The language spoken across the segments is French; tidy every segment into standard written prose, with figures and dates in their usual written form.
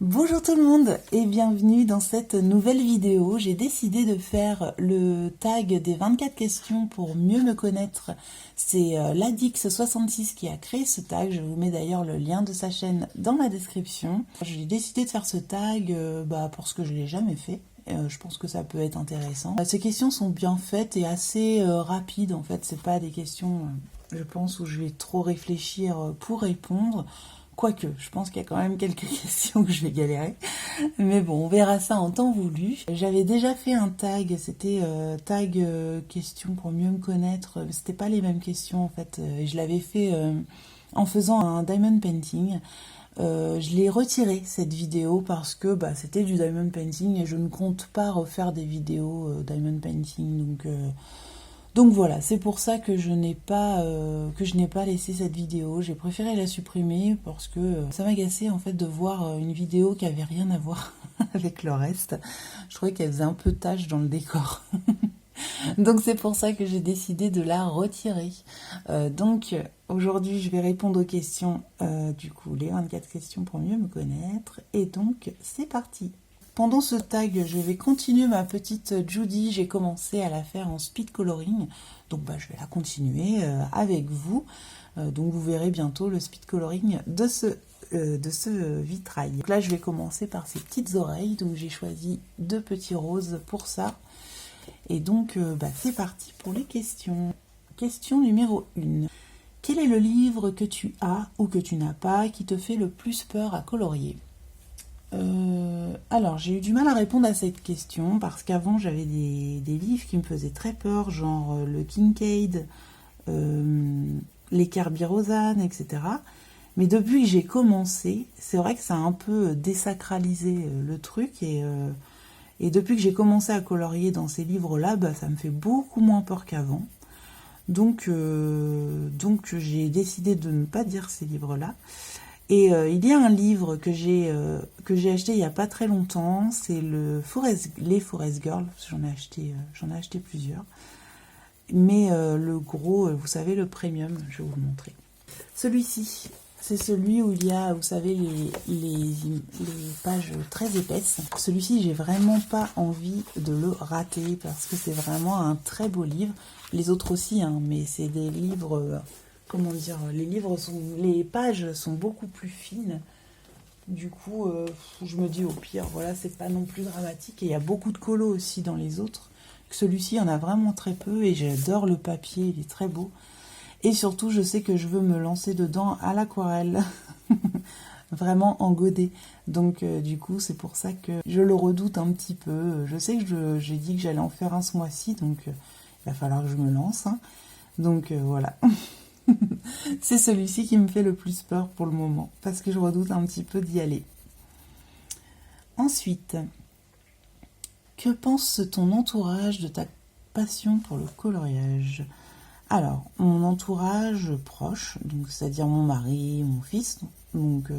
Bonjour tout le monde et bienvenue dans cette nouvelle vidéo. J'ai décidé de faire le tag des 24 questions pour mieux me connaître. C'est Ladix66 qui a créé ce tag. Je vous mets d'ailleurs le lien de sa chaîne dans la description. J'ai décidé de faire ce tag parce que je ne l'ai jamais fait. Je pense que ça peut être intéressant. Ces questions sont bien faites et assez rapides en fait. C'est pas des questions, je pense, où je vais trop réfléchir pour répondre. Quoique, je pense qu'il y a quand même quelques questions que je vais galérer. Mais bon, on verra ça en temps voulu. J'avais déjà fait un tag, c'était tag questions pour mieux me connaître. C'était pas les mêmes questions en fait. Je l'avais fait en faisant un diamond painting. Je l'ai retiré cette vidéo parce que c'était du diamond painting et je ne compte pas refaire des vidéos diamond painting. Donc voilà, c'est pour ça que je n'ai pas laissé cette vidéo. J'ai préféré la supprimer parce que ça m'agaçait en fait de voir une vidéo qui avait rien à voir avec le reste. Je trouvais qu'elle faisait un peu tache dans le décor. Donc c'est pour ça que j'ai décidé de la retirer. Donc aujourd'hui je vais répondre aux questions, du coup les 24 questions pour mieux me connaître. Et donc c'est parti. Pendant ce tag, je vais continuer ma petite Judy. J'ai commencé à la faire en speed coloring. Donc je vais la continuer avec vous. Donc vous verrez bientôt le speed coloring de ce vitrail. Donc là, je vais commencer par ces petites oreilles. Donc j'ai choisi 2 petits roses pour ça. Et donc c'est parti pour les questions. Question numéro 1. Quel est le livre que tu as ou que tu n'as pas qui te fait le plus peur à colorier ? Alors, j'ai eu du mal à répondre à cette question parce qu'avant, j'avais des livres qui me faisaient très peur, genre le Kincaid, les Kerby Rosanes, etc. Mais depuis que j'ai commencé, c'est vrai que ça a un peu désacralisé le truc et depuis que j'ai commencé à colorier dans ces livres-là, ça me fait beaucoup moins peur qu'avant. Donc j'ai décidé de ne pas dire ces livres-là. Et il y a un livre que j'ai acheté il n'y a pas très longtemps, c'est les Forest Girls, j'en ai acheté plusieurs. Mais le gros, vous savez, le premium, je vais vous le montrer. Celui-ci, c'est celui où il y a, vous savez, les pages très épaisses. Celui-ci, j'ai vraiment pas envie de le rater parce que c'est vraiment un très beau livre. Les autres aussi, mais c'est des livres... comment dire, les pages sont beaucoup plus fines. Du coup, je me dis au pire, voilà, c'est pas non plus dramatique. Et il y a beaucoup de colos aussi dans les autres. Celui-ci, il y en a vraiment très peu et j'adore le papier, il est très beau. Et surtout, je sais que je veux me lancer dedans à l'aquarelle. Vraiment en godet. Donc, du coup, c'est pour ça que je le redoute un petit peu. Je sais que j'ai dit que j'allais en faire un ce mois-ci, donc il va falloir que je me lance. Donc, voilà. C'est celui-ci qui me fait le plus peur pour le moment, parce que je redoute un petit peu d'y aller. Ensuite, que pense ton entourage de ta passion pour le coloriage ? Alors, mon entourage proche, donc c'est-à-dire mon mari, mon fils, donc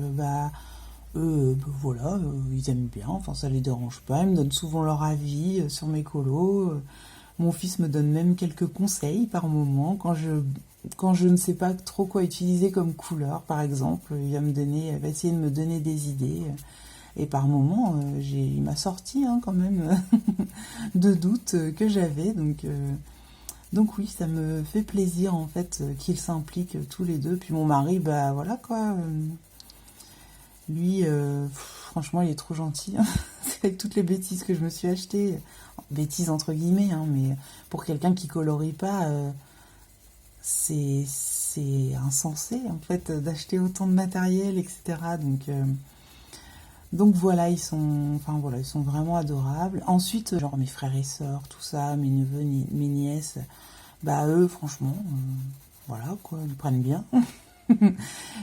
voilà, ils aiment bien, enfin ça les dérange pas, ils me donnent souvent leur avis sur mes colos. Mon fils me donne même quelques conseils par moment quand je ne sais pas trop quoi utiliser comme couleur, par exemple. Il va essayer de me donner des idées. Et par moment, il m'a sorti quand même de doutes que j'avais. Donc oui, ça me fait plaisir en fait qu'ils s'impliquent tous les deux. Puis mon mari, voilà quoi. Lui, franchement, il est trop gentil. C'est avec toutes les bêtises que je me suis achetées. Bêtises entre guillemets, mais pour quelqu'un qui colorie pas, c'est insensé en fait d'acheter autant de matériel, etc. Donc voilà, ils sont vraiment adorables. Ensuite, genre mes frères et sœurs, tout ça, mes neveux, mes nièces, eux, franchement, voilà quoi, ils prennent bien.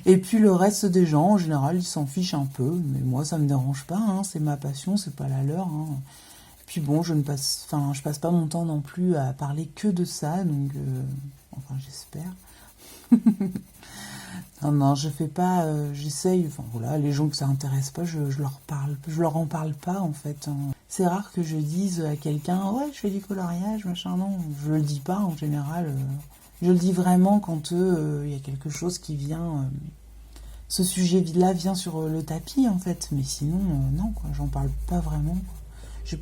Et puis le reste des gens, en général, ils s'en fichent un peu, mais moi ça me dérange pas, c'est ma passion, c'est pas la leur. Puis bon, je passe pas mon temps non plus à parler que de ça, donc enfin j'espère. Non, je fais pas, j'essaye, enfin voilà, les gens que ça intéresse pas, je leur en parle pas en fait. C'est rare que je dise à quelqu'un, ouais, je fais du coloriage, machin, non, je le dis pas en général. Je le dis vraiment quand il y a quelque chose qui vient ce sujet-là vient sur le tapis, en fait. Mais sinon, non, quoi, j'en parle pas vraiment, quoi. J'ai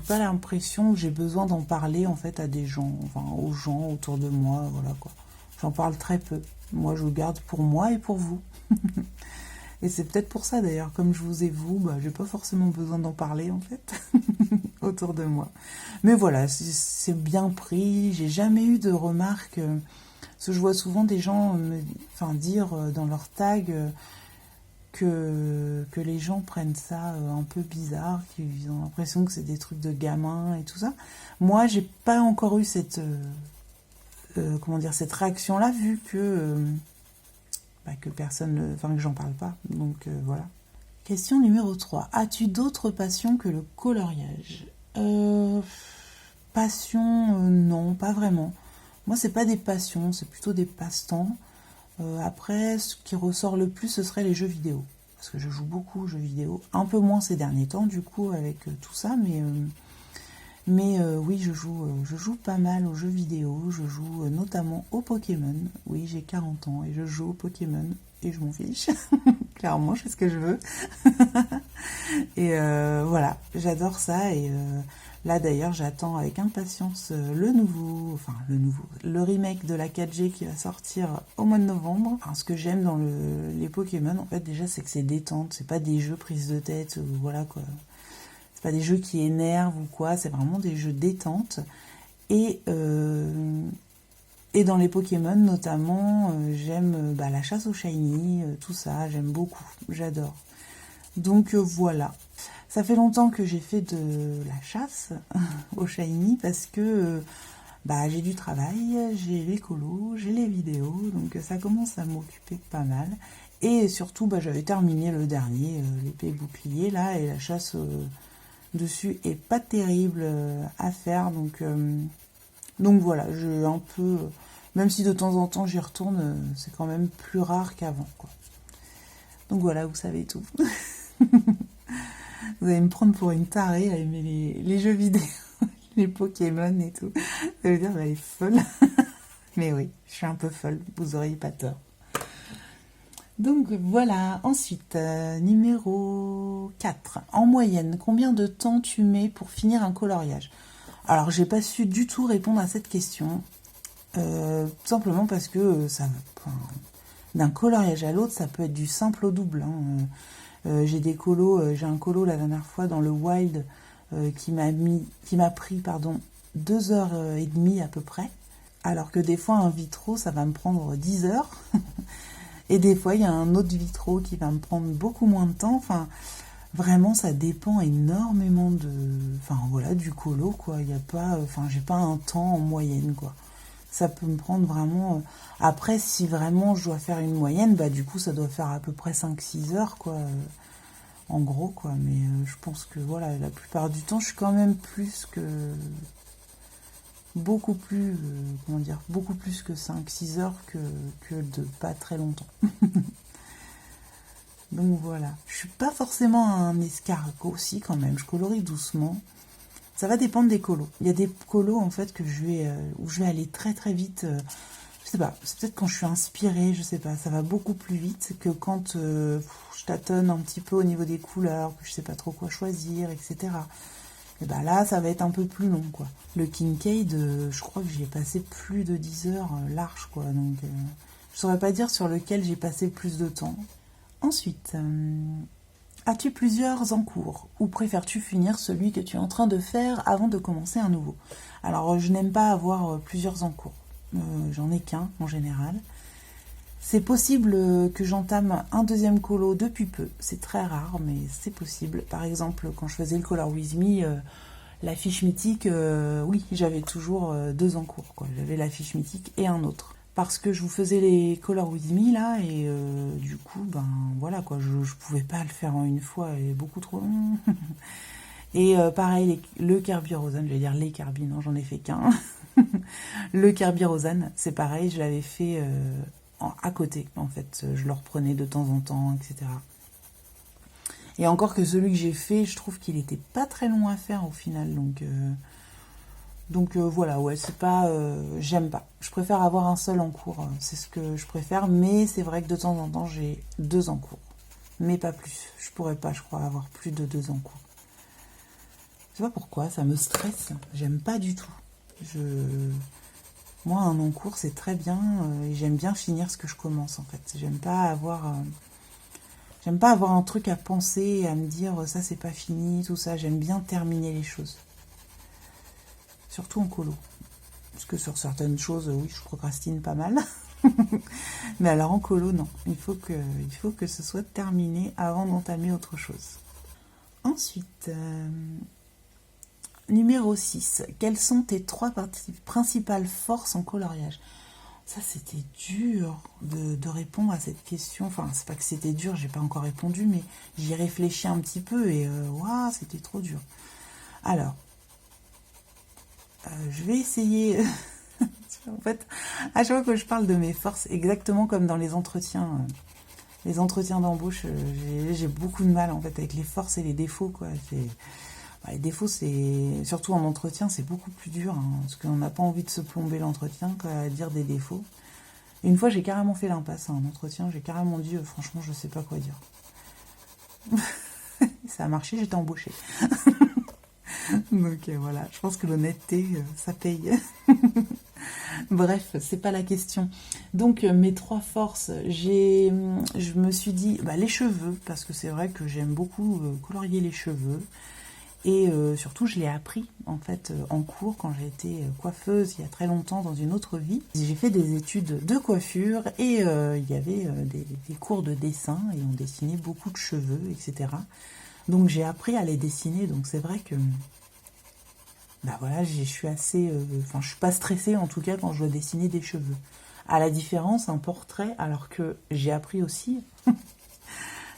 pas l'impression que j'ai besoin d'en parler, en fait, à des gens, enfin, aux gens autour de moi, voilà, quoi. J'en parle très peu. Moi, je le garde pour moi et pour vous. Et c'est peut-être pour ça, d'ailleurs, comme je vous ai vous, bah, j'ai pas forcément besoin d'en parler, en fait, autour de moi. Mais voilà, c'est bien pris. J'ai jamais eu de remarques. Parce que je vois souvent des gens dire dans leur tag que les gens prennent ça un peu bizarre, qu'ils ont l'impression que c'est des trucs de gamins et tout ça. Moi, j'ai pas encore eu cette cette réaction-là, vu que personne, que j'en parle pas. Donc voilà. Question numéro 3. As-tu d'autres passions que le coloriage? Passion, non, pas vraiment. Moi, c'est pas des passions, c'est plutôt des passe-temps. Après, ce qui ressort le plus, ce serait les jeux vidéo. Parce que je joue beaucoup aux jeux vidéo. Un peu moins ces derniers temps, du coup, avec tout ça. Mais oui, je joue pas mal aux jeux vidéo. Je joue notamment au Pokémon. Oui, j'ai 40 ans et je joue au Pokémon. Et je m'en fiche. Clairement, je fais ce que je veux. Et voilà, j'adore ça. Et là, d'ailleurs, j'attends avec impatience le remake de la 4G qui va sortir au mois de novembre. Enfin, ce que j'aime dans les Pokémon, en fait, déjà, c'est que c'est détente. C'est pas des jeux prise de tête, ou voilà, quoi. C'est pas des jeux qui énervent ou quoi. C'est vraiment des jeux détente. Et dans les Pokémon, notamment, j'aime la chasse aux shiny, tout ça, j'aime beaucoup, j'adore. Donc voilà. Ça fait longtemps que j'ai fait de la chasse aux shiny parce que j'ai du travail, j'ai l'écolo, j'ai les vidéos, donc ça commence à m'occuper pas mal. Et surtout, j'avais terminé le dernier, l'épée bouclier, là, et la chasse dessus est pas terrible à faire, donc voilà, je un peu, même si de temps en temps j'y retourne, c'est quand même plus rare qu'avant, quoi. Donc voilà, vous savez tout. Vous allez me prendre pour une tarée à aimer les jeux vidéo, les Pokémon et tout. Ça veut dire qu'elle est folle. Mais oui, je suis un peu folle, vous auriez pas tort. Donc voilà, ensuite, numéro 4. En moyenne, combien de temps tu mets pour finir un coloriage? Alors, j'ai pas su du tout répondre à cette question. Tout simplement parce que d'un coloriage à l'autre, ça peut être du simple au double, hein. J'ai un colo la dernière fois dans le wild qui m'a pris 2h30 à peu près, alors que des fois un vitro ça va me prendre 10 heures et des fois il y a un autre vitro qui va me prendre beaucoup moins de temps. Enfin, vraiment ça dépend énormément du colo, quoi. Il y a pas, j'ai pas un temps en moyenne, quoi. Ça peut me prendre vraiment... Après, si vraiment je dois faire une moyenne, du coup, ça doit faire à peu près 5-6 heures, quoi. En gros, quoi. Mais je pense que, voilà, la plupart du temps, je suis quand même beaucoup plus que 5-6 heures que de pas très longtemps. Donc, voilà. Je suis pas forcément un escargot aussi, quand même. Je colorie doucement. Ça va dépendre des colos. Il y a des colos, en fait, où je vais aller très très vite. Je sais pas, c'est peut-être quand je suis inspirée, je sais pas. Ça va beaucoup plus vite que quand je tâtonne un petit peu au niveau des couleurs, que je sais pas trop quoi choisir, etc. Et là, ça va être un peu plus long, quoi. Le Kincaid, je crois que j'y ai passé plus de 10 heures large, quoi. Donc, je saurais pas dire sur lequel j'ai passé plus de temps. Ensuite... as-tu plusieurs en cours ou préfères-tu finir celui que tu es en train de faire avant de commencer un nouveau? Alors, je n'aime pas avoir plusieurs en cours. J'en ai qu'un en général. C'est possible que j'entame un deuxième colo depuis peu. C'est très rare, mais c'est possible. Par exemple, quand je faisais le Color With Me, la fiche mythique, oui, j'avais toujours 2 en cours, quoi. J'avais la fiche mythique et un autre. Parce que je vous faisais les Color With Me, là, et du coup, voilà, quoi, je pouvais pas le faire en une fois, il est beaucoup trop long. Et pareil, le Kirby Rosanne, je vais dire les Kirby, non, j'en ai fait qu'un. Le Kirby Rosanne, c'est pareil, je l'avais fait à côté, en fait. Je le reprenais de temps en temps, etc. Et encore que celui que j'ai fait, je trouve qu'il était pas très long à faire au final, Donc voilà, ouais, c'est pas... j'aime pas. Je préfère avoir un seul en cours, c'est ce que je préfère. Mais c'est vrai que de temps en temps, j'ai 2 en cours. Mais pas plus. Je pourrais pas, je crois, avoir plus de 2 en cours. Je sais pas pourquoi, ça me stresse. J'aime pas du tout. Moi, un en cours, c'est très bien. Et j'aime bien finir ce que je commence, en fait. J'aime pas avoir un truc à penser, à me dire ça c'est pas fini, tout ça. J'aime bien terminer les choses. Surtout en colo. Parce que sur certaines choses, oui, je procrastine pas mal. Mais alors en colo, non. Il faut que ce soit terminé avant d'entamer autre chose. Ensuite, numéro 6. Quelles sont tes 3 principales forces en coloriage? Ça, c'était dur de répondre à cette question. Enfin, c'est pas que c'était dur, j'ai pas encore répondu, mais j'y réfléchis un petit peu et waouh, c'était trop dur. Alors, je vais essayer. En fait, à chaque fois que je parle de mes forces, exactement comme dans les entretiens d'embauche, j'ai beaucoup de mal en fait avec les forces et les défauts, quoi. Les défauts, c'est surtout en entretien, c'est beaucoup plus dur, hein, parce qu'on n'a pas envie de se plomber l'entretien qu'à dire des défauts. Et une fois, j'ai carrément fait l'impasse en entretien, j'ai carrément dit, franchement, je sais pas quoi dire. Ça a marché, j'étais embauchée. Donc voilà, je pense que l'honnêteté, ça paye. Bref, c'est pas la question. Donc mes 3 forces, je me suis dit les cheveux, parce que c'est vrai que j'aime beaucoup colorier les cheveux. Et surtout, je l'ai appris en fait en cours quand j'ai été coiffeuse il y a très longtemps dans une autre vie. J'ai fait des études de coiffure et il y avait des cours de dessin et on dessinait beaucoup de cheveux, etc. Donc j'ai appris à les dessiner. Donc c'est vrai que voilà, je suis assez... je suis pas stressée en tout cas quand je dois dessiner des cheveux. À la différence, un portrait, alors que j'ai appris aussi,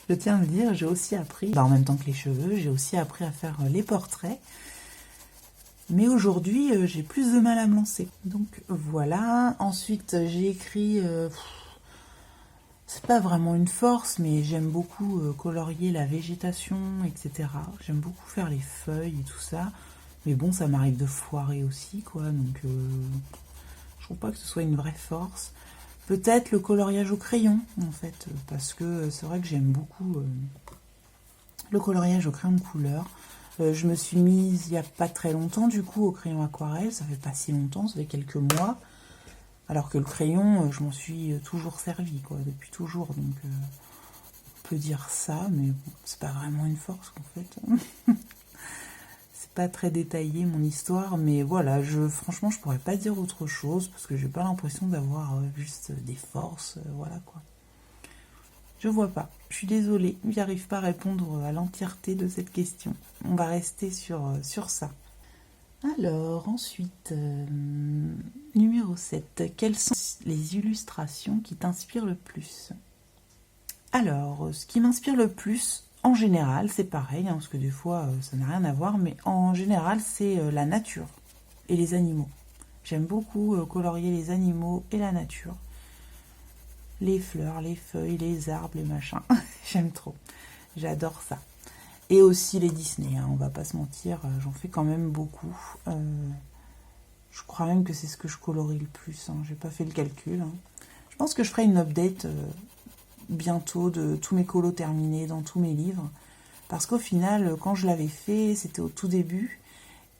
je tiens à le dire, j'ai aussi appris, en même temps que les cheveux, j'ai aussi appris à faire les portraits. Mais aujourd'hui, j'ai plus de mal à me lancer. Donc voilà, ensuite j'ai écrit... c'est pas vraiment une force, mais j'aime beaucoup colorier la végétation, etc. J'aime beaucoup faire les feuilles et tout ça. Mais bon, ça m'arrive de foirer aussi, quoi. Donc, je trouve pas que ce soit une vraie force. Peut-être le coloriage au crayon, en fait. Parce que c'est vrai que j'aime beaucoup le coloriage au crayon de couleur. Je me suis mise il n'y a pas très longtemps, du coup, au crayon aquarelle. Ça fait pas si longtemps, ça fait quelques mois. Alors que le crayon, je m'en suis toujours servi, quoi, depuis toujours. Donc, on peut dire ça, mais bon, c'est pas vraiment une force, en fait. Pas très détaillé mon histoire, mais voilà, franchement je pourrais pas dire autre chose parce que j'ai pas l'impression d'avoir juste des forces, voilà quoi. Je vois pas, je suis désolée, j'arrive pas à répondre à l'entièreté de cette question. On va rester sur ça. Alors ensuite, numéro 7, quelles sont les illustrations qui t'inspirent le plus? Alors, ce qui m'inspire le plus, en général, c'est pareil, hein, parce que des fois, ça n'a rien à voir, mais en général, c'est la nature et les animaux. J'aime beaucoup colorier les animaux et la nature. Les fleurs, les feuilles, les arbres, les machins. J'aime trop. J'adore ça. Et aussi les Disney, hein, on va pas se mentir, j'en fais quand même beaucoup. Je crois même que c'est ce que je colorie le plus, hein, j'ai pas fait le calcul. Hein. Je pense que je ferai une update... bientôt de tous mes colos terminés dans tous mes livres, parce qu'au final quand je l'avais fait c'était au tout début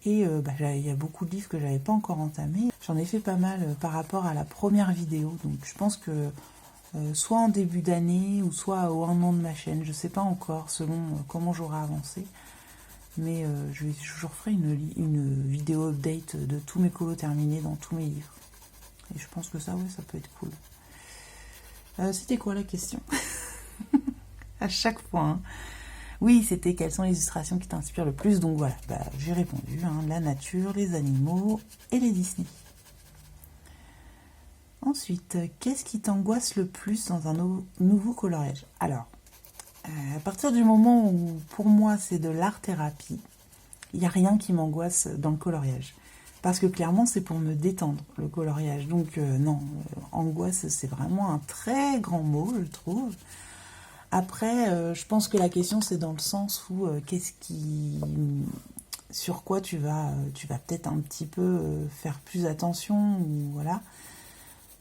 et il y a beaucoup de livres que j'avais pas encore entamés. J'en ai fait pas mal par rapport à la première vidéo, donc je pense que soit en début d'année ou soit au 1 an de ma chaîne, je sais pas encore selon comment j'aurai avancé, mais je referai une vidéo update de tous mes colos terminés dans tous mes livres et je pense que ça peut être cool. C'était quoi la question? À chaque fois. Hein. Oui, c'était quelles sont les illustrations qui t'inspirent le plus. Donc voilà, j'ai répondu. Hein, la nature, les animaux et les Disney. Ensuite, qu'est-ce qui t'angoisse le plus dans un nouveau coloriage? Alors, à partir du moment où pour moi c'est de l'art-thérapie, il n'y a rien qui m'angoisse dans le coloriage. Parce que clairement, c'est pour me détendre, le coloriage. Donc non, angoisse, c'est vraiment un très grand mot, je trouve. Après, je pense que la question, c'est dans le sens où sur quoi tu vas peut-être un petit peu faire plus attention, ou voilà.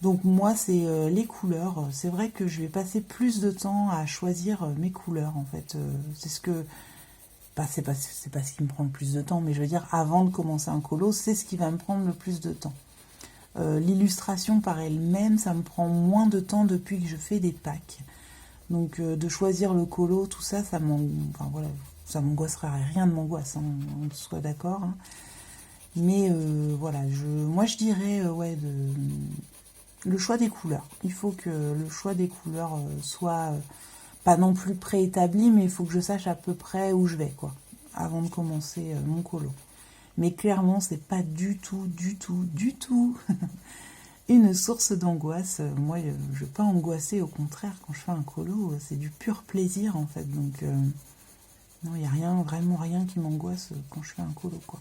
Donc moi, c'est les couleurs. C'est vrai que je vais passer plus de temps à choisir mes couleurs, en fait. C'est ce que... Bah, c'est pas ce qui me prend le plus de temps, mais je veux dire, avant de commencer un colo, c'est ce qui va me prendre le plus de temps. L'illustration par elle-même, ça me prend moins de temps depuis que je fais des packs. Donc de choisir le colo, tout ça, ça m'angoisserait rien de m'angoisse, hein, on soit d'accord. Hein. Mais voilà, moi je dirais ouais, le choix des couleurs. Il faut que le choix des couleurs soit pas non plus préétabli, mais il faut que je sache à peu près où je vais, quoi, avant de commencer mon colo. Mais clairement, c'est pas du tout une source d'angoisse. Moi, je ne vais pas angoisser, au contraire, quand je fais un colo, c'est du pur plaisir, en fait. Donc, non, il n'y a rien, vraiment rien qui m'angoisse quand je fais un colo, quoi.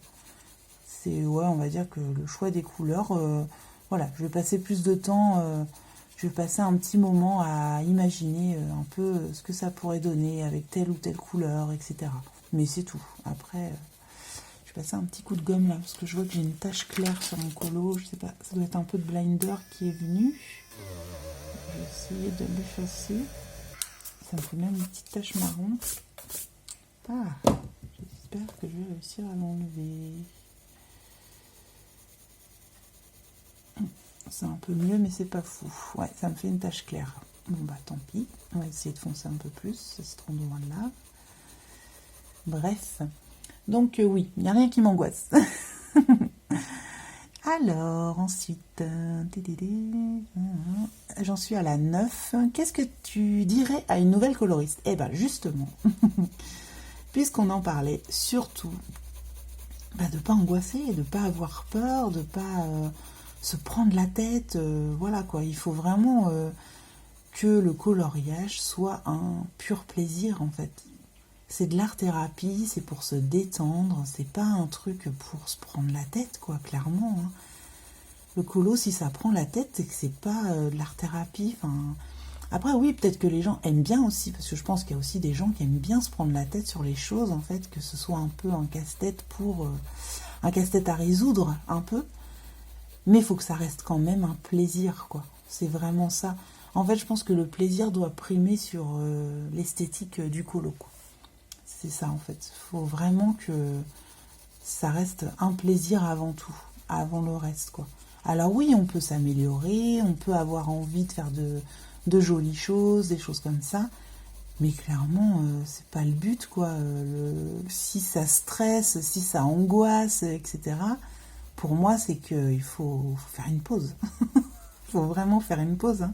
C'est, ouais, on va dire que le choix des couleurs, voilà, je vais passer plus de temps, je vais passer un petit moment à imaginer un peu ce que ça pourrait donner avec telle ou telle couleur, etc. Mais c'est tout. Après, je vais passer un petit coup de gomme là, parce que je vois que j'ai une tache claire sur mon colo. Je sais pas, ça doit être un peu de blinder qui est venu. Je vais essayer de l'effacer. Ça me fait même une petite tache marron. Ah, j'espère que je vais réussir à l'enlever. C'est un peu mieux, mais c'est pas fou. Ouais, ça me fait une tache claire. Bon bah tant pis. On va essayer de foncer un peu plus. Ça se trouve loin de là. Bref. Donc oui, il n'y a rien qui m'angoisse. Alors, ensuite, j'en suis à la 9. Qu'est-ce que tu dirais à une nouvelle coloriste? Eh bien, justement, puisqu'on en parlait, surtout, de ne pas angoisser, de ne pas avoir peur, de ne pas se prendre la tête. Voilà, quoi. Il faut vraiment que le coloriage soit un pur plaisir, en fait. C'est de l'art-thérapie, c'est pour se détendre, c'est pas un truc pour se prendre la tête, quoi, clairement. Hein. Le colo, si ça prend la tête, c'est que c'est pas de l'art-thérapie. Enfin... Après, oui, peut-être que les gens aiment bien aussi, parce que je pense qu'il y a aussi des gens qui aiment bien se prendre la tête sur les choses, en fait, que ce soit un peu un casse-tête un casse-tête à résoudre, un peu. Mais il faut que ça reste quand même un plaisir, quoi. C'est vraiment ça. En fait, je pense que le plaisir doit primer sur l'esthétique du colo, quoi. C'est ça, en fait. Il faut vraiment que ça reste un plaisir avant tout, avant le reste, quoi. Alors oui, on peut s'améliorer, on peut avoir envie de faire de jolies choses, des choses comme ça, mais clairement, c'est pas le but, quoi. Si ça stresse, si ça angoisse, etc., pour moi, c'est qu'il faut faire une pause. Il faut vraiment faire une pause. Hein.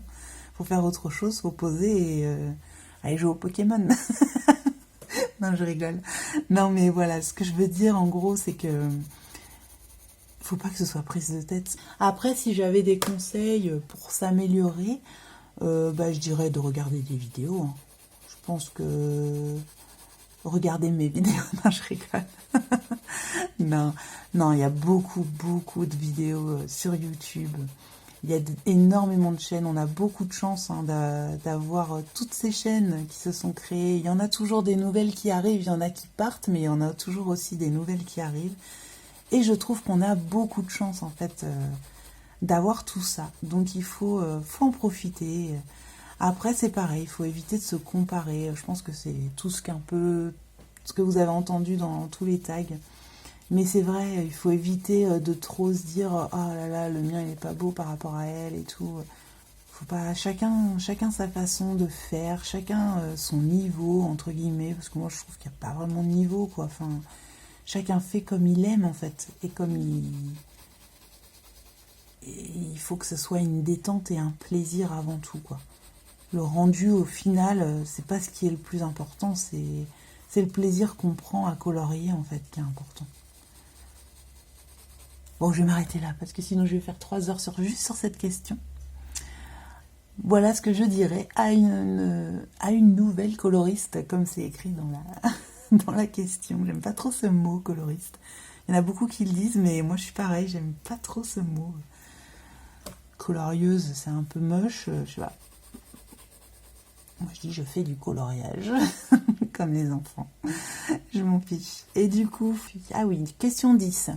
Faut faire autre chose, faut poser et aller jouer au Pokémon. Non, je rigole. Non, mais voilà, ce que je veux dire, en gros, c'est que faut pas que ce soit prise de tête. Après, si j'avais des conseils pour s'améliorer, je dirais de regarder des vidéos. Hein. Je pense que regarder mes vidéos, non, je rigole. Non, il y a beaucoup de vidéos sur YouTube. Il y a énormément de chaînes. On a beaucoup de chance hein, d'avoir toutes ces chaînes qui se sont créées. Il y en a toujours des nouvelles qui arrivent, il y en a qui partent, mais il y en a toujours aussi des nouvelles qui arrivent. Et je trouve qu'on a beaucoup de chance en fait d'avoir tout ça. Donc il faut en profiter. Après c'est pareil, il faut éviter de se comparer. Je pense que c'est tout ce que vous avez entendu dans tous les tags. Mais c'est vrai, il faut éviter de trop se dire « Oh là là, le mien il est pas beau par rapport à elle et tout ». Faut pas, chacun sa façon de faire, chacun son niveau, entre guillemets, parce que moi je trouve qu'il n'y a pas vraiment de niveau, quoi. Enfin, chacun fait comme il aime, en fait, et il faut que ce soit une détente et un plaisir avant tout, quoi. Le rendu, au final, c'est pas ce qui est le plus important, c'est le plaisir qu'on prend à colorier, en fait, qui est important. Bon, je vais m'arrêter là, parce que sinon je vais faire 3 heures juste sur cette question. Voilà ce que je dirais à une nouvelle coloriste, comme c'est écrit dans la question. J'aime pas trop ce mot, coloriste. Il y en a beaucoup qui le disent, mais moi je suis pareil, j'aime pas trop ce mot. Colorieuse, c'est un peu moche, je sais pas. Moi je dis je fais du coloriage, comme les enfants. Je m'en fiche. Et du coup, ah oui, question 10.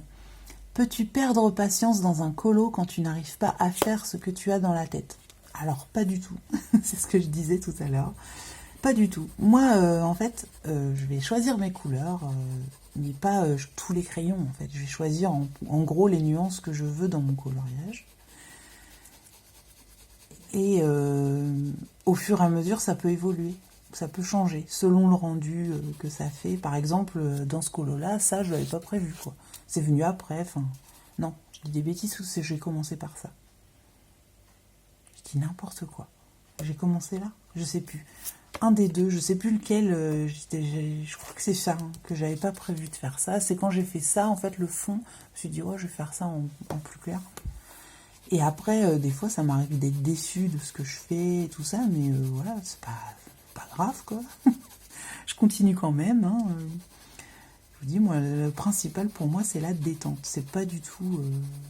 Peux-tu perdre patience dans un colo quand tu n'arrives pas à faire ce que tu as dans la tête? Alors, pas du tout. C'est ce que je disais tout à l'heure. Pas du tout. Moi, en fait, je vais choisir mes couleurs, mais pas tous les crayons, en fait. Je vais choisir en gros les nuances que je veux dans mon coloriage. Et au fur et à mesure, ça peut évoluer. Ça peut changer selon le rendu que ça fait. Par exemple, dans ce colo-là, ça, je ne l'avais pas prévu, quoi. C'est venu après, enfin... Non, je dis des bêtises ou c'est j'ai commencé par ça. Je dis n'importe quoi. J'ai commencé là? Je sais plus. Un des deux, je sais plus lequel, je crois que c'est ça, hein, que j'avais pas prévu de faire ça. C'est quand j'ai fait ça, en fait, le fond, je me suis dit, ouais, je vais faire ça en plus clair. Et après, des fois, ça m'arrive d'être déçue de ce que je fais et tout ça, mais voilà, c'est pas grave, quoi. Je continue quand même, hein. Je vous dis, moi, le principal pour moi, c'est la détente. C'est pas du tout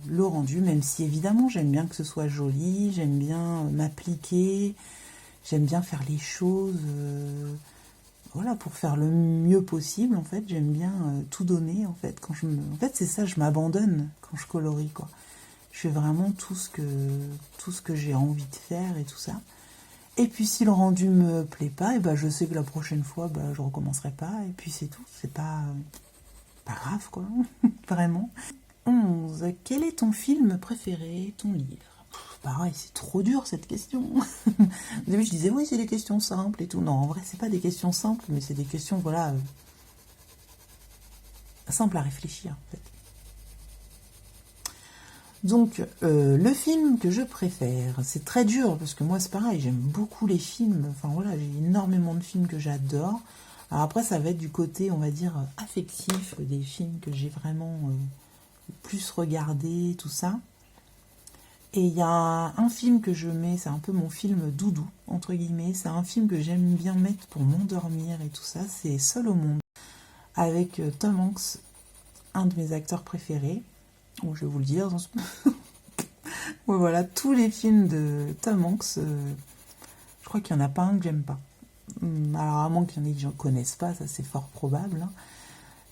le rendu, même si évidemment, j'aime bien que ce soit joli, j'aime bien m'appliquer, j'aime bien faire les choses, voilà, pour faire le mieux possible, en fait. J'aime bien tout donner, en fait. En fait, c'est ça, je m'abandonne quand je colorie, quoi. Je fais vraiment tout ce que j'ai envie de faire et tout ça. Et puis si le rendu me plaît pas, et ben je sais que la prochaine fois, je recommencerai pas, et puis c'est tout. C'est pas grave, quoi. Vraiment. 11. Quel est ton film préféré, ton livre? Pareil, c'est trop dur cette question. Au début, je disais oui, c'est des questions simples et tout. Non, en vrai, c'est pas des questions simples, mais c'est des questions, voilà, simples à réfléchir, en fait. Donc, le film que je préfère, c'est très dur, parce que moi, c'est pareil, j'aime beaucoup les films. Enfin, voilà, j'ai énormément de films que j'adore. Alors après, ça va être du côté, on va dire, affectif, des films que j'ai vraiment le plus regardé, tout ça. Et il y a un film que je mets, c'est un peu mon film doudou, entre guillemets. C'est un film que j'aime bien mettre pour m'endormir et tout ça. C'est Seul au monde, avec Tom Hanks, un de mes acteurs préférés. Bon, je vais vous le dire. Ouais, voilà, tous les films de Tom Hanks, je crois qu'il n'y en a pas un que j'aime pas. Alors, à moins qu'il y en ait que je ne connaisse pas, ça c'est fort probable. Hein.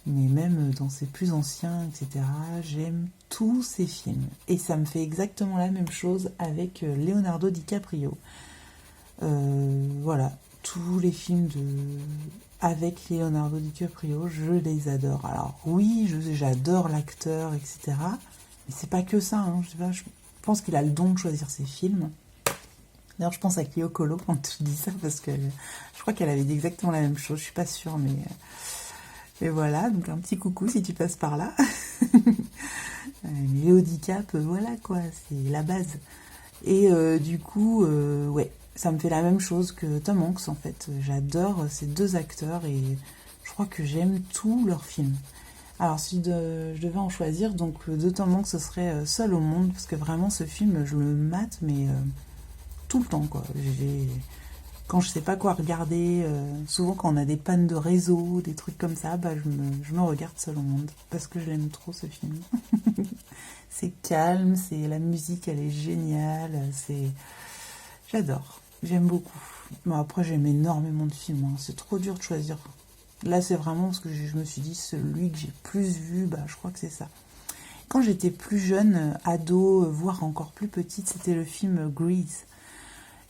Mais même dans ses plus anciens, etc., j'aime tous ces films. Et ça me fait exactement la même chose avec Leonardo DiCaprio. Voilà, tous les films avec Leonardo DiCaprio, je les adore. Alors oui, j'adore l'acteur, etc. Mais c'est pas que ça. Hein. Je pense qu'il a le don de choisir ses films. D'ailleurs, je pense à Cleo Colo quand je dis ça, parce que je crois qu'elle avait dit exactement la même chose. Je suis pas sûre, mais... Et voilà, donc un petit coucou si tu passes par là. Léo DiCap, voilà quoi, c'est la base. Et du coup, ouais, ça me fait la même chose que Tom Hanks en fait. J'adore ces deux acteurs et je crois que j'aime tous leurs films. Alors si je devais en choisir, donc de Tom Hanks ce serait Seul au monde, parce que vraiment ce film je le mate mais tout le temps quoi. Quand je sais pas quoi regarder, souvent quand on a des pannes de réseau, des trucs comme ça, je me regarde Seul au monde, parce que je l'aime trop ce film. C'est calme, la musique elle est géniale, j'adore, j'aime beaucoup. Bon, après j'aime énormément de films, hein, c'est trop dur de choisir. Là c'est vraiment parce que je me suis dit celui que j'ai plus vu, je crois que c'est ça. Quand j'étais plus jeune, ado, voire encore plus petite, c'était le film Grease.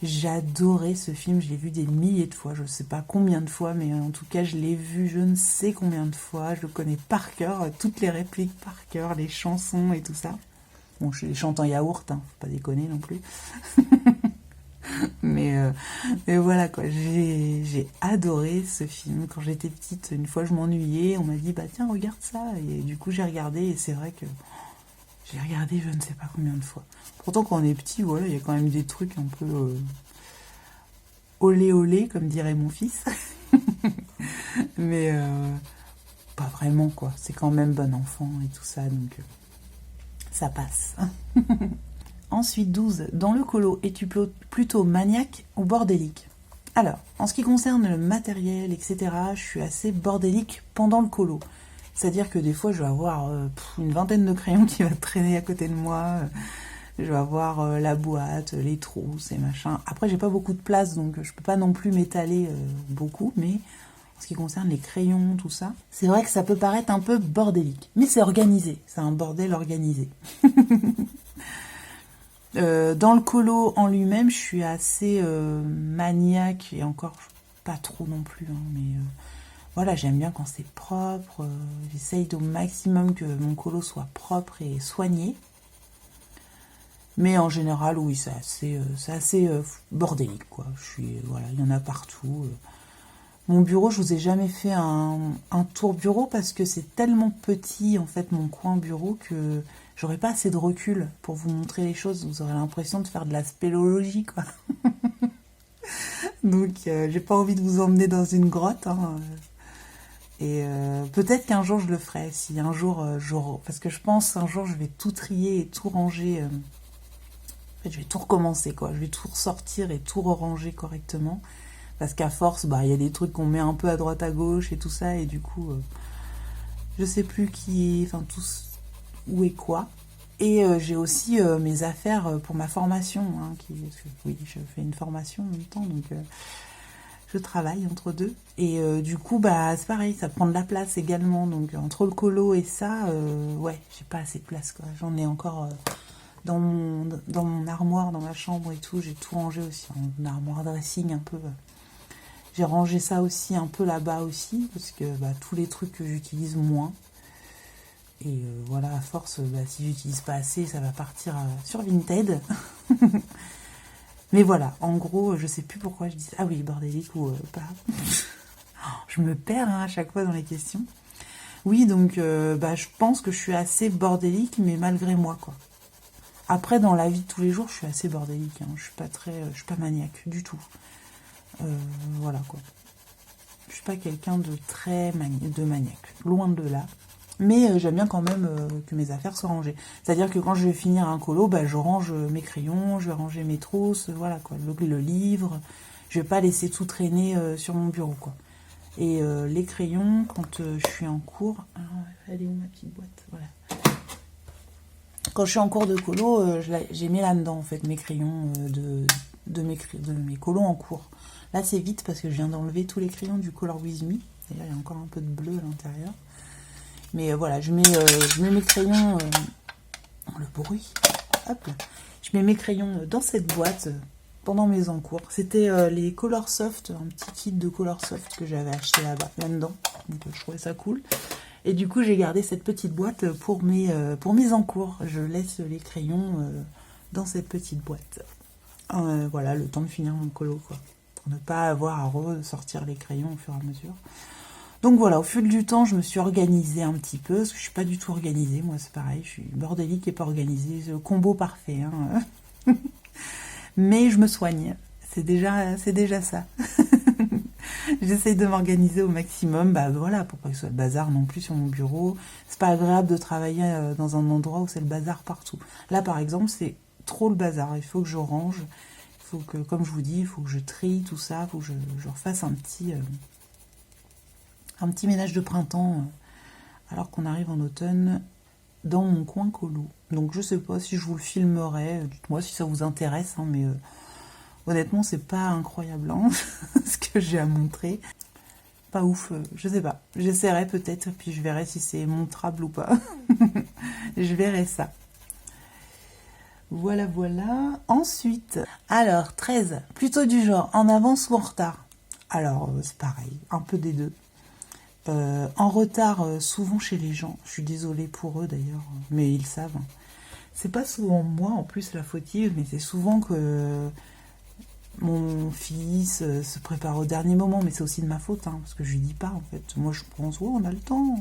J'adorais ce film, je l'ai vu des milliers de fois, je ne sais pas combien de fois, mais en tout cas je l'ai vu je ne sais combien de fois, je le connais par cœur, toutes les répliques par cœur, les chansons et tout ça. Bon, je chante en yaourt, hein, faut pas déconner non plus. mais voilà quoi, j'ai adoré ce film. Quand j'étais petite, une fois je m'ennuyais, on m'a dit tiens regarde ça, et du coup j'ai regardé et c'est vrai que j'ai regardé je ne sais pas combien de fois. Pourtant, quand on est petit, voilà, il y a quand même des trucs un peu olé olé, comme dirait mon fils. Mais pas vraiment, quoi. C'est quand même bon enfant et tout ça, donc ça passe. Ensuite, 12. Dans le colo, es-tu plutôt maniaque ou bordélique? Alors, en ce qui concerne le matériel, etc., je suis assez bordélique pendant le colo. C'est-à-dire que des fois, je vais avoir une vingtaine de crayons qui va traîner à côté de moi. Je vais avoir la boîte, les trousses et machin. Après, j'ai pas beaucoup de place, donc je peux pas non plus m'étaler beaucoup, mais ce qui concerne les crayons, tout ça. C'est vrai que ça peut paraître un peu bordélique, mais c'est organisé, c'est un bordel organisé. Dans le colo en lui-même, je suis assez maniaque, et encore pas trop non plus, hein, mais voilà, j'aime bien quand c'est propre, j'essaye au maximum que mon colo soit propre et soigné. Mais en général, oui, c'est assez bordélique, quoi. Voilà, il y en a partout. Mon bureau, je vous ai jamais fait un tour bureau parce que c'est tellement petit, en fait, mon coin bureau, que j'aurais pas assez de recul pour vous montrer les choses. Vous aurez l'impression de faire de la spéléologie, quoi. Donc, j'ai pas envie de vous emmener dans une grotte, hein. Et peut-être qu'un jour, je le ferai. Si un jour, parce que je pense un jour, je vais tout trier et tout ranger. En fait, je vais tout recommencer, quoi. Je vais tout ressortir et tout ranger correctement. Parce qu'à force, bah, il y a des trucs qu'on met un peu à droite à gauche et tout ça, et du coup, je sais plus où est quoi. Et j'ai aussi mes affaires pour ma formation, hein, parce que, oui, je fais une formation en même temps, donc je travaille entre deux. Et du coup, bah, c'est pareil, ça prend de la place également. Donc entre le colo et ça, ouais, j'ai pas assez de place, quoi. J'en ai encore dans mon armoire, dans ma chambre et tout, j'ai tout rangé aussi, en armoire dressing un peu. J'ai rangé ça aussi un peu là-bas aussi, parce que bah, tous les trucs que j'utilise moins. Et voilà, à force, bah, si j'utilise pas assez, ça va partir sur Vinted. Mais voilà, en gros, je sais plus pourquoi je dis ça. Ah oui, bordélique ou pas. Je me perds, hein, à chaque fois dans les questions. Oui, donc bah, je pense que je suis assez bordélique, mais malgré moi, quoi. Après, dans la vie de tous les jours, je suis assez bordélique, hein. Je suis pas maniaque du tout. Voilà, quoi. Je suis pas quelqu'un de très maniaque, loin de là. Mais j'aime bien quand même que mes affaires soient rangées. C'est-à-dire que quand je vais finir un colo, bah, je range mes crayons, je vais ranger mes trousses, voilà, quoi, le livre. Je vais pas laisser tout traîner sur mon bureau, quoi. Et les crayons, quand je suis en cours... Alors, elle est où ma petite boîte? Voilà. Quand je suis en cours de colo, j'ai mis là-dedans, en fait, mes crayons de mes colos en cours. Là, c'est vite parce que je viens d'enlever tous les crayons du Color With Me. D'ailleurs, il y a encore un peu de bleu à l'intérieur. Mais voilà, je mets mes crayons... le bruit. Hop là. Je mets mes crayons dans cette boîte pendant mes encours. C'était les Color Soft, un petit kit de Color Soft que j'avais acheté là-dedans. Donc je trouvais ça cool. Et du coup, j'ai gardé cette petite boîte pour mes encours. Je laisse les crayons dans cette petite boîte. Voilà, le temps de finir mon colo, quoi. Pour ne pas avoir à ressortir les crayons au fur et à mesure. Donc voilà, au fil du temps, je me suis organisée un petit peu, parce que je suis pas du tout organisée, moi c'est pareil, je suis bordélique et pas organisée, c'est le combo parfait, hein. Mais je me soigne, c'est déjà ça. J'essaye de m'organiser au maximum, bah voilà, pour pas que ce soit le bazar non plus sur mon bureau. C'est pas agréable de travailler dans un endroit où c'est le bazar partout. Là par exemple, c'est trop le bazar, il faut que je range, il faut que, comme je vous dis, il faut que je trie tout ça, il faut que je refasse un petit ménage de printemps alors qu'on arrive en automne dans mon coin colo. Donc je sais pas si je vous le filmerai, dites-moi si ça vous intéresse, hein, mais honnêtement c'est pas incroyable, hein, ce que j'ai à montrer. Pas ouf, je sais pas. J'essaierai peut-être, puis je verrai si c'est montrable ou pas. Je verrai ça. Voilà, voilà. Ensuite, alors 13, plutôt du genre en avance ou en retard. Alors c'est pareil, un peu des deux. En retard, souvent chez les gens. Je suis désolée pour eux d'ailleurs, mais ils savent. C'est pas souvent moi en plus la fautive, mais c'est souvent que mon fils se prépare au dernier moment, mais c'est aussi de ma faute, hein, parce que je lui dis pas en fait. Moi je pense, oh, on a le temps.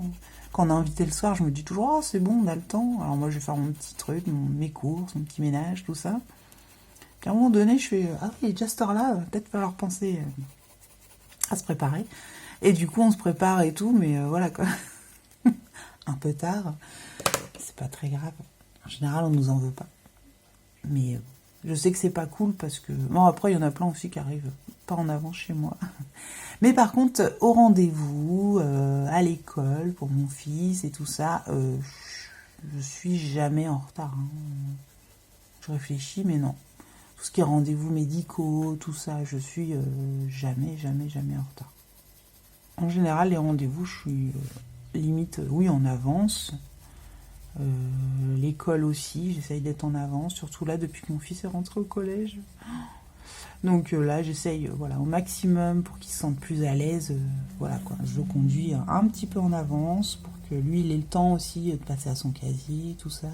Quand on a invité le soir, je me dis toujours, oh c'est bon, on a le temps. Alors moi je vais faire mon petit truc, mes courses, mon petit ménage, tout ça. Puis à un moment donné, je fais, ah oui, il est déjà cette heure-là, peut-être falloir penser à se préparer. Et du coup, on se prépare et tout, mais voilà quoi. Un peu tard, c'est pas très grave. En général, on nous en veut pas. Mais je sais que c'est pas cool parce que... Bon, après, il y en a plein aussi qui arrivent pas en avance chez moi. Mais par contre, au rendez-vous, à l'école, pour mon fils et tout ça, je suis jamais en retard, hein. Je réfléchis, mais non. Tout ce qui est rendez-vous médicaux, tout ça, je suis jamais en retard. En général, les rendez-vous, je suis limite, oui, en avance. L'école aussi, j'essaye d'être en avance, surtout là, depuis que mon fils est rentré au collège. Donc là, j'essaye voilà, au maximum pour qu'il se sente plus à l'aise. Voilà, quoi. Je le conduis un petit peu en avance pour que lui, il ait le temps aussi de passer à son casier, tout ça.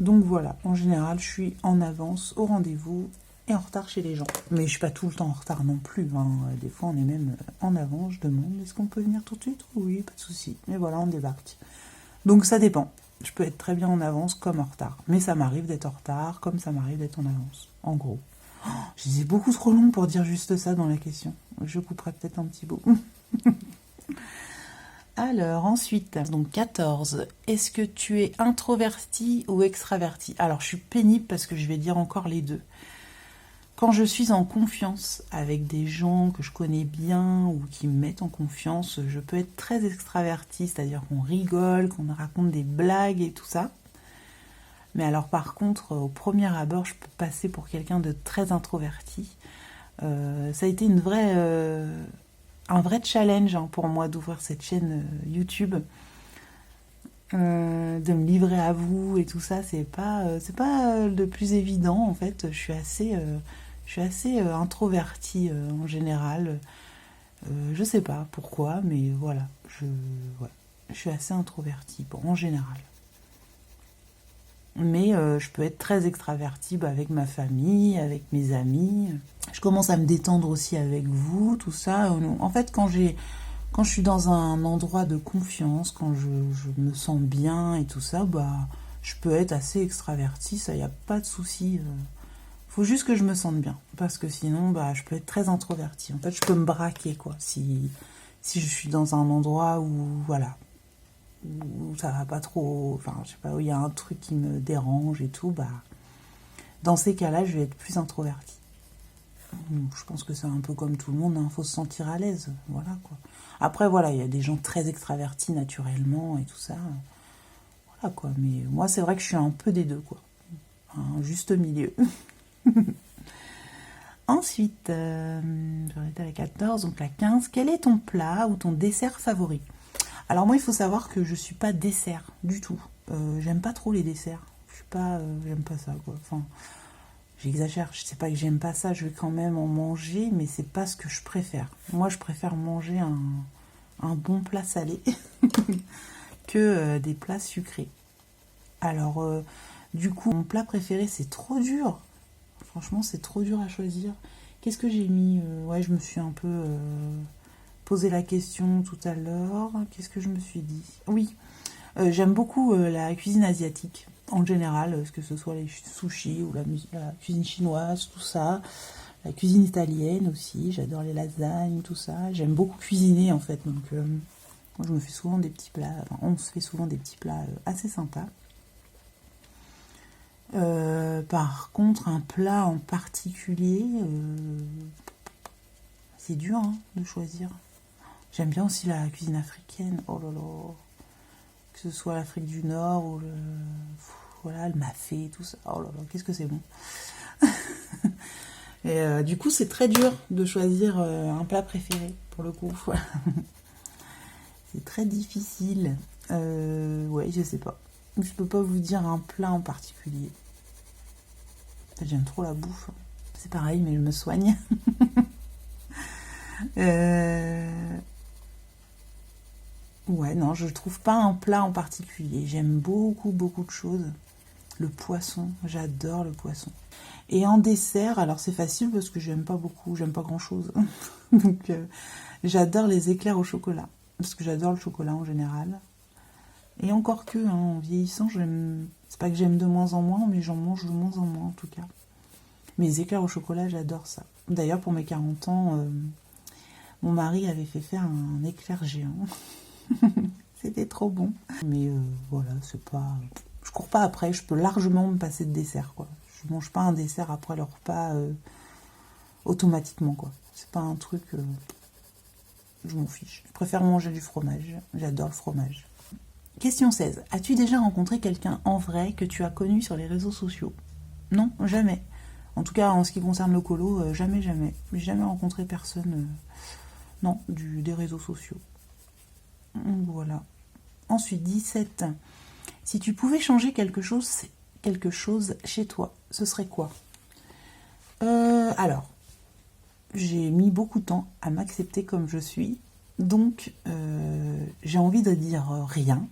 Donc voilà, en général, je suis en avance au rendez-vous et en retard chez les gens. Mais je suis pas tout le temps en retard non plus. Hein. Des fois, on est même en avance. Je demande, est-ce qu'on peut venir tout de suite? Oui, pas de souci. Mais voilà, on débarque. Donc ça dépend. Je peux être très bien en avance comme en retard. Mais ça m'arrive d'être en retard comme ça m'arrive d'être en avance. En gros. Oh, je disais beaucoup trop long pour dire juste ça dans la question. Je couperai peut-être un petit bout. Alors, ensuite, donc 14. Est-ce que tu es introverti ou extraverti? Alors, je suis pénible parce que je vais dire encore les deux. Quand je suis en confiance avec des gens que je connais bien ou qui me mettent en confiance, je peux être très extravertie, c'est-à-dire qu'on rigole, qu'on raconte des blagues et tout ça. Mais alors par contre, au premier abord, je peux passer pour quelqu'un de très introverti. Ça a été un vrai challenge hein, pour moi d'ouvrir cette chaîne YouTube. De me livrer à vous et tout ça, c'est pas le plus évident en fait. Je suis assez introvertie en général. Je sais pas pourquoi, mais voilà, je suis assez introvertie en général. Mais je peux être très extravertie avec ma famille, avec mes amis. Je commence à me détendre aussi avec vous, tout ça. En fait, quand je suis dans un endroit de confiance, quand je me sens bien et tout ça, bah, je peux être assez extravertie, ça, y a pas de souci. Faut juste que je me sente bien, parce que sinon, bah, je peux être très introvertie. En fait, je peux me braquer, quoi, si je suis dans un endroit où, voilà, où ça va pas trop, enfin, je sais pas, où il y a un truc qui me dérange et tout, bah, dans ces cas-là, je vais être plus introvertie. Je pense que c'est un peu comme tout le monde, hein, faut se sentir à l'aise, voilà, quoi. Après, voilà, il y a des gens très extravertis naturellement et tout ça, voilà, quoi. Mais moi, c'est vrai que je suis un peu des deux, quoi. Un juste milieu. Ensuite, j'en étais à la 14, donc la 15. Quel est ton plat ou ton dessert favori? Alors moi, il faut savoir que je suis pas dessert du tout. J'aime pas trop les desserts. J'aime pas ça, quoi. Enfin, j'exagère. Je sais pas que j'aime pas ça. Je vais quand même en manger, mais c'est pas ce que je préfère. Moi, je préfère manger un bon plat salé que des plats sucrés. Alors, du coup, mon plat préféré, c'est trop dur. Franchement, c'est trop dur à choisir. Qu'est-ce que j'ai mis? Ouais, je me suis un peu posé la question tout à l'heure. Qu'est-ce que je me suis dit? Oui, j'aime beaucoup la cuisine asiatique, en général, que ce soit les sushis ou la cuisine chinoise, tout ça. La cuisine italienne aussi, j'adore les lasagnes, tout ça. J'aime beaucoup cuisiner, en fait. Donc, moi, je me fais souvent des petits plats. Enfin, on se fait souvent des petits plats assez sympas. Par contre, un plat en particulier, c'est dur hein, de choisir. J'aime bien aussi la cuisine africaine. Oh là là, que ce soit l'Afrique du Nord ou le mafé, tout ça. Oh là là, qu'est-ce que c'est bon. Et du coup, c'est très dur de choisir un plat préféré pour le coup. C'est très difficile. Ouais, je sais pas. Je peux pas vous dire un plat en particulier. J'aime trop la bouffe. C'est pareil, mais je me soigne. Ouais, non, je trouve pas un plat en particulier. J'aime beaucoup, beaucoup de choses. Le poisson, j'adore le poisson. Et en dessert, alors c'est facile parce que j'aime pas beaucoup, j'aime pas grand-chose. Donc, j'adore les éclairs au chocolat. Parce que j'adore le chocolat en général. Et encore que, hein, en vieillissant, c'est pas que j'aime de moins en moins, mais j'en mange de moins en moins en tout cas. Mais les éclairs au chocolat, j'adore ça. D'ailleurs, pour mes 40 ans, mon mari avait fait faire un éclair géant. C'était trop bon. Mais voilà, c'est pas... Je cours pas après, je peux largement me passer de dessert, quoi. Je mange pas un dessert après le repas automatiquement, quoi. C'est pas un truc... je m'en fiche. Je préfère manger du fromage. J'adore le fromage. Question 16. As-tu déjà rencontré quelqu'un en vrai que tu as connu sur les réseaux sociaux? Non, jamais. En tout cas, en ce qui concerne le colo, jamais, jamais. J'ai jamais rencontré personne, non, des réseaux sociaux. Voilà. Ensuite, 17. Si tu pouvais changer quelque chose chez toi, ce serait quoi? Alors, j'ai mis beaucoup de temps à m'accepter comme je suis, donc j'ai envie de dire rien,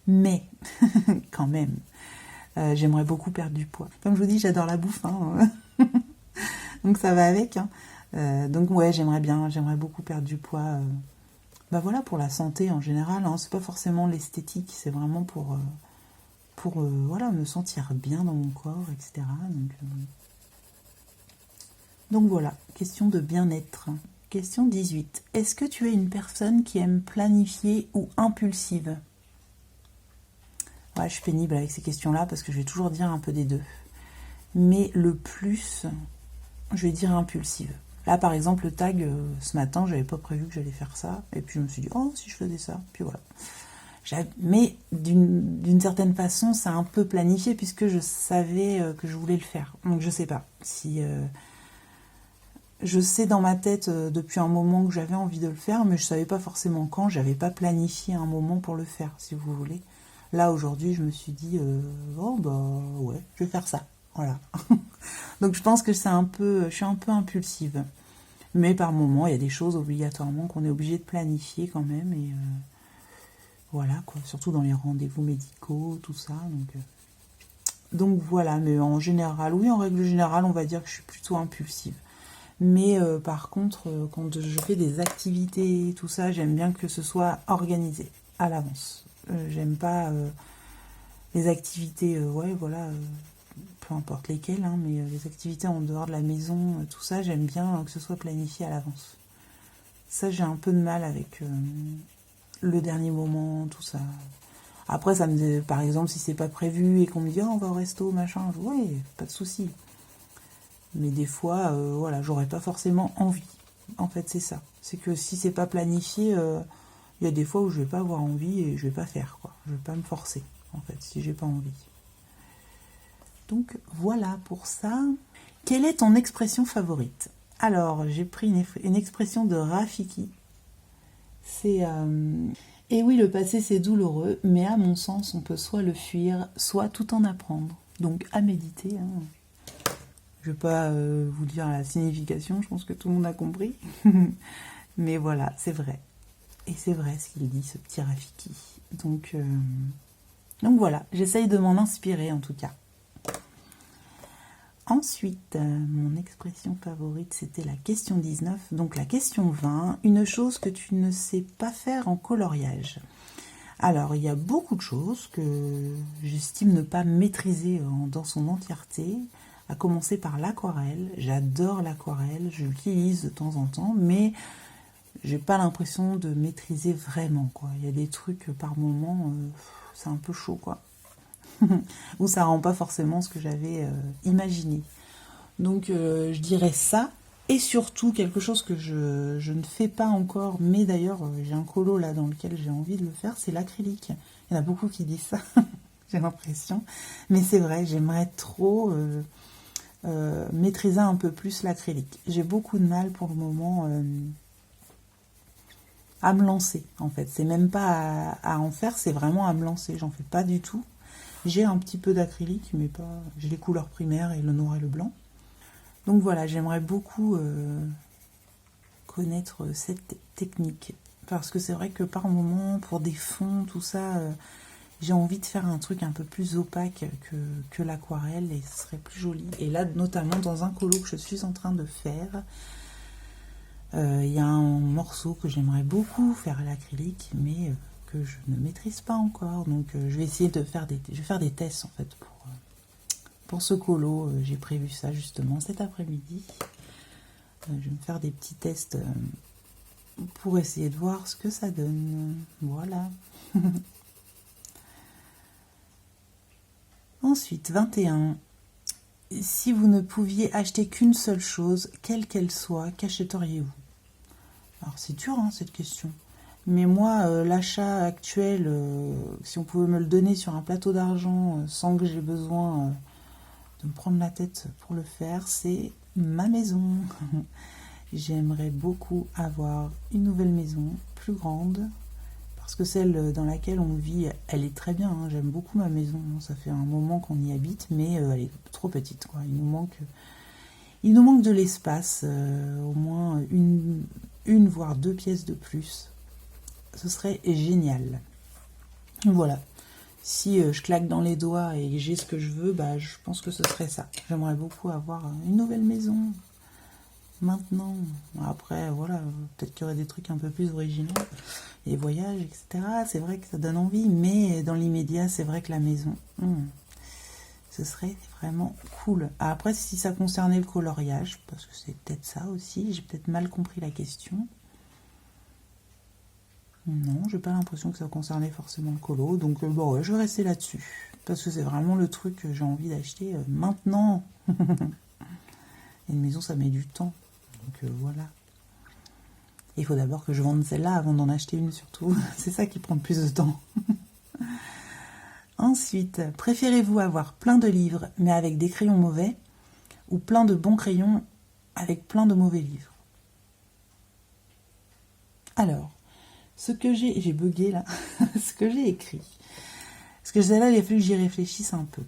mais quand même, j'aimerais beaucoup perdre du poids. Comme je vous dis, j'adore la bouffe, hein, donc ça va avec. Hein. Donc ouais, j'aimerais beaucoup perdre du poids. Bah voilà, pour la santé en général, hein, c'est pas forcément l'esthétique, c'est vraiment pour voilà, me sentir bien dans mon corps, etc. Donc voilà, question de bien-être. Question 18. Est-ce que tu es une personne qui aime planifier ou impulsive? Ouais, je suis pénible avec ces questions-là parce que je vais toujours dire un peu des deux. Mais le plus, je vais dire impulsive. Là, par exemple, le tag, ce matin, j'avais pas prévu que j'allais faire ça. Et puis je me suis dit, oh, si je faisais ça. Puis voilà. Mais d'une certaine façon, c'est un peu planifié puisque je savais que je voulais le faire. Donc je sais pas si... je sais dans ma tête depuis un moment que j'avais envie de le faire, mais je savais pas forcément quand. J'avais pas planifié un moment pour le faire, si vous voulez. Là, aujourd'hui, je me suis dit, oh bah ouais, je vais faire ça. Voilà. Donc je pense que je suis un peu impulsive. Mais par moment, il y a des choses obligatoirement qu'on est obligé de planifier quand même. Et voilà, quoi. Surtout dans les rendez-vous médicaux, tout ça. Donc voilà, mais en général, oui, en règle générale, on va dire que je suis plutôt impulsive. Mais par contre, quand je fais des activités, tout ça, j'aime bien que ce soit organisé à l'avance. J'aime pas les activités, ouais, voilà, peu importe lesquelles, hein, mais les activités en dehors de la maison, tout ça, j'aime bien que ce soit planifié à l'avance. Ça, j'ai un peu de mal avec le dernier moment, tout ça. Après, ça me, par exemple, si c'est pas prévu et qu'on me dit, oh, on va au resto, machin, ouais, pas de souci. Mais des fois, voilà, j'aurais pas forcément envie. En fait, c'est ça. C'est que si c'est pas planifié, il y a des fois où je vais pas avoir envie et je vais pas faire, quoi. Je vais pas me forcer, en fait, si j'ai pas envie. Donc, voilà pour ça. Quelle est ton expression favorite? Alors, j'ai pris une expression de Rafiki. C'est... Et oui, le passé, c'est douloureux, mais à mon sens, on peut soit le fuir, soit tout en apprendre. Donc, à méditer, hein. Je ne vais pas vous dire la signification, je pense que tout le monde a compris. Mais voilà, c'est vrai. Et c'est vrai ce qu'il dit, ce petit Rafiki. Donc voilà, j'essaye de m'en inspirer en tout cas. Ensuite, mon expression favorite, c'était la question 19. Donc la question 20, une chose que tu ne sais pas faire en coloriage. Alors, il y a beaucoup de choses que j'estime ne pas maîtriser dans son entièreté. À commencer par l'aquarelle. J'adore l'aquarelle, je l'utilise de temps en temps, mais j'ai pas l'impression de maîtriser vraiment, quoi. Il y a des trucs par moment, c'est un peu chaud, quoi. Ou ça rend pas forcément ce que j'avais imaginé. Donc je dirais ça, et surtout quelque chose que je ne fais pas encore, mais d'ailleurs j'ai un colo là dans lequel j'ai envie de le faire, c'est l'acrylique. Il y en a beaucoup qui disent ça, j'ai l'impression. Mais c'est vrai, j'aimerais trop... maîtriser un peu plus l'acrylique. J'ai beaucoup de mal pour le moment à me lancer, en fait. C'est même pas à en faire, c'est vraiment à me lancer. J'en fais pas du tout. J'ai un petit peu d'acrylique, mais pas... J'ai les couleurs primaires et le noir et le blanc. Donc voilà, j'aimerais beaucoup connaître cette technique. Parce que c'est vrai que par moment, pour des fonds, tout ça... j'ai envie de faire un truc un peu plus opaque que l'aquarelle et ce serait plus joli. Et là, notamment dans un colo que je suis en train de faire, il y a un morceau que j'aimerais beaucoup faire à l'acrylique, mais que je ne maîtrise pas encore. Donc je vais essayer de faire je vais faire des tests en fait pour ce colo. J'ai prévu ça justement cet après-midi. Je vais me faire des petits tests pour essayer de voir ce que ça donne. Voilà. Ensuite, 21. Si vous ne pouviez acheter qu'une seule chose, quelle qu'elle soit, qu'achèteriez-vous? Alors c'est dur hein, cette question. Mais moi, l'achat actuel, si on pouvait me le donner sur un plateau d'argent sans que j'ai besoin de me prendre la tête pour le faire, c'est ma maison. J'aimerais beaucoup avoir une nouvelle maison, plus grande, parce que celle dans laquelle on vit, elle est très bien, hein. J'aime beaucoup ma maison, ça fait un moment qu'on y habite, mais elle est trop petite, quoi. Il nous manque de l'espace, au moins une voire 2 pièces de plus. Ce serait génial. Voilà. Si je claque dans les doigts et que j'ai ce que je veux, bah, je pense que ce serait ça. J'aimerais beaucoup avoir une nouvelle maison. Maintenant. Après, voilà, peut-être qu'il y aurait des trucs un peu plus originaux. Les voyages, etc. C'est vrai que ça donne envie, mais dans l'immédiat, c'est vrai que la maison, ce serait vraiment cool. Après, si ça concernait le coloriage, parce que c'est peut-être ça aussi, j'ai peut-être mal compris la question. Non, j'ai pas l'impression que ça concernait forcément le colo, donc bon, ouais, je vais rester là-dessus, parce que c'est vraiment le truc que j'ai envie d'acheter maintenant. Et une maison, ça met du temps, donc voilà. Il faut d'abord que je vende celle-là avant d'en acheter une, surtout. C'est ça qui prend le plus de temps. Ensuite, préférez-vous avoir plein de livres, mais avec des crayons mauvais, ou plein de bons crayons avec plein de mauvais livres? Alors, ce que j'ai bugué là, ce que j'ai écrit, parce que celle-là, il a fallu que j'y réfléchisse un peu.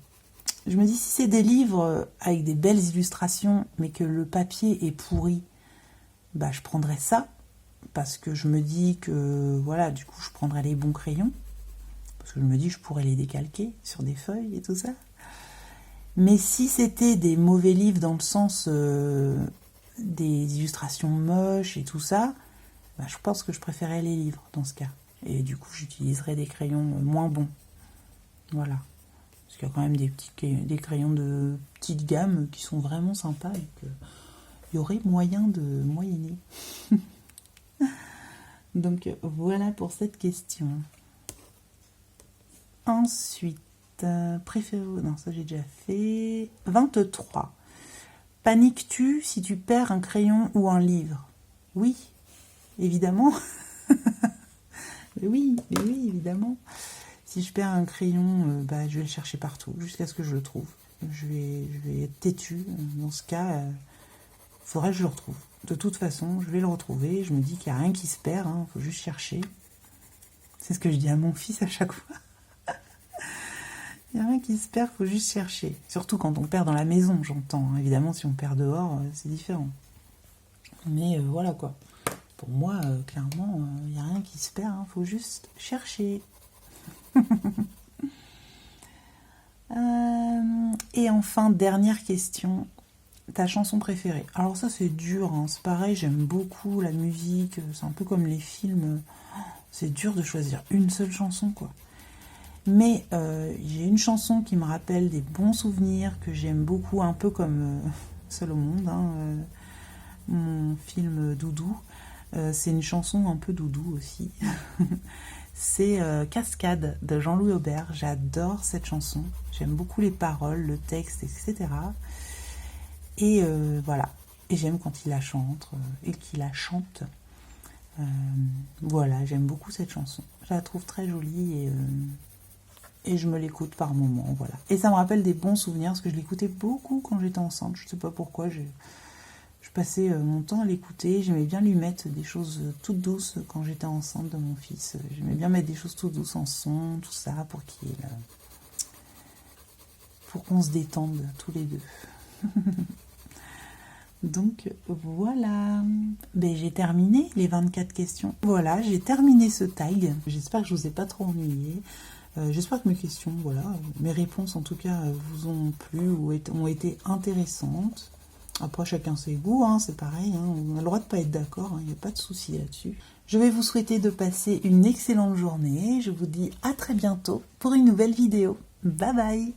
Je me dis, si c'est des livres avec des belles illustrations, mais que le papier est pourri, bah je prendrais ça, parce que je me dis que, voilà, du coup, je prendrais les bons crayons, parce que je me dis, je pourrais les décalquer sur des feuilles et tout ça. Mais si c'était des mauvais livres dans le sens des illustrations moches et tout ça, bah, je pense que je préférais les livres dans ce cas. Et du coup, j'utiliserais des crayons moins bons. Voilà. Parce qu'il y a quand même des crayons de petite gamme qui sont vraiment sympas et qu'il y aurait moyen de moyenner. Donc voilà pour cette question. Ensuite, préférez-vous... Non, ça j'ai déjà fait. 23. Paniques-tu si tu perds un crayon ou un livre? Oui, évidemment. Oui, évidemment. Si je perds un crayon, bah, je vais le chercher partout, jusqu'à ce que je le trouve. Je vais être têtue. Dans ce cas, il faudrait que je le retrouve. De toute façon, je vais le retrouver. Je me dis qu'il n'y a rien qui se perd, hein, faut juste chercher. C'est ce que je dis à mon fils à chaque fois. Il n'y a rien qui se perd, faut juste chercher. Surtout quand on perd dans la maison, j'entends. Évidemment, si on perd dehors, c'est différent. Mais voilà quoi. Pour moi, clairement, il n'y a rien qui se perd, hein, faut juste chercher. Et enfin, dernière question. Ta chanson préférée? Alors ça, c'est dur, hein. C'est pareil, j'aime beaucoup la musique. C'est un peu comme les films. C'est dur de choisir une seule chanson, quoi. Mais j'ai une chanson qui me rappelle des bons souvenirs, que j'aime beaucoup, un peu comme Seul au monde, hein, mon film Doudou. C'est une chanson un peu doudou aussi. C'est Cascade de Jean-Louis Aubert. J'adore cette chanson. J'aime beaucoup les paroles, le texte, etc. Et voilà. Et j'aime quand il la chante et qu'il la chante. Voilà, j'aime beaucoup cette chanson. Je la trouve très jolie et je me l'écoute par moments, voilà. Et ça me rappelle des bons souvenirs, parce que je l'écoutais beaucoup quand j'étais enceinte. Je sais pas pourquoi, je passais mon temps à l'écouter. J'aimais bien lui mettre des choses toutes douces quand j'étais enceinte de mon fils. J'aimais bien mettre des choses toutes douces en son, tout ça, pour qu'on se détende tous les deux. Donc voilà, ben, j'ai terminé les 24 questions. Voilà, j'ai terminé ce tag. J'espère que je vous ai pas trop ennuyé. J'espère que mes questions, voilà, mes réponses en tout cas vous ont plu ou ont été intéressantes. Après, chacun ses goûts, hein, c'est pareil, hein, on a le droit de pas être d'accord, il n'y a pas de souci là-dessus. Je vais vous souhaiter de passer une excellente journée. Je vous dis à très bientôt pour une nouvelle vidéo. Bye bye!